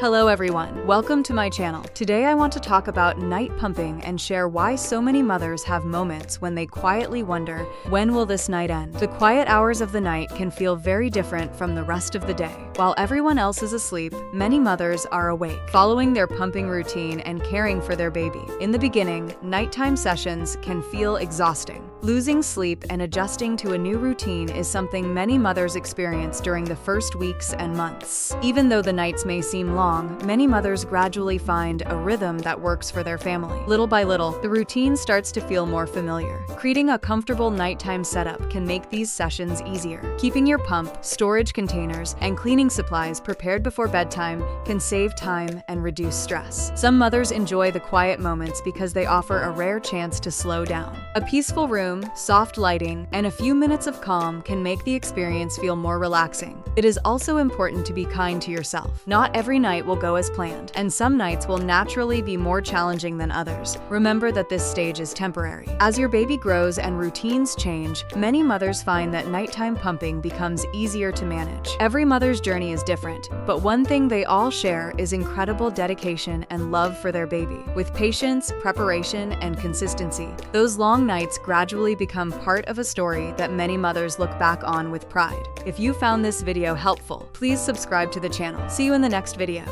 Hello everyone, welcome to my channel. Today I want to talk about night pumping and share why so many mothers have moments when they quietly wonder, when will this night end? The quiet hours of the night can feel very different from the rest of the day. While everyone else is asleep, many mothers are awake, following their pumping routine and caring for their baby. In the beginning, nighttime sessions can feel exhausting. Losing sleep and adjusting to a new routine is something many mothers experience during the first weeks and months. Even though the nights may seem long, many mothers gradually find a rhythm that works for their family. Little by little, the routine starts to feel more familiar. Creating a comfortable nighttime setup can make these sessions easier. Keeping your pump, storage containers, and cleaning supplies prepared before bedtime can save time and reduce stress. Some mothers enjoy the quiet moments because they offer a rare chance to slow down. A peaceful room, soft lighting, and a few minutes of calm can make the experience feel more relaxing. It is also important to be kind to yourself. Not every night will go as planned, and some nights will naturally be more challenging than others. Remember that this stage is temporary. As your baby grows and routines change, many mothers find that nighttime pumping becomes easier to manage. Every mother's journey is different, but one thing they all share is incredible dedication and love for their baby. With patience, preparation, and consistency, those long nights gradually become part of a story that many mothers look back on with pride. If you found this video helpful, please subscribe to the channel. See you in the next video.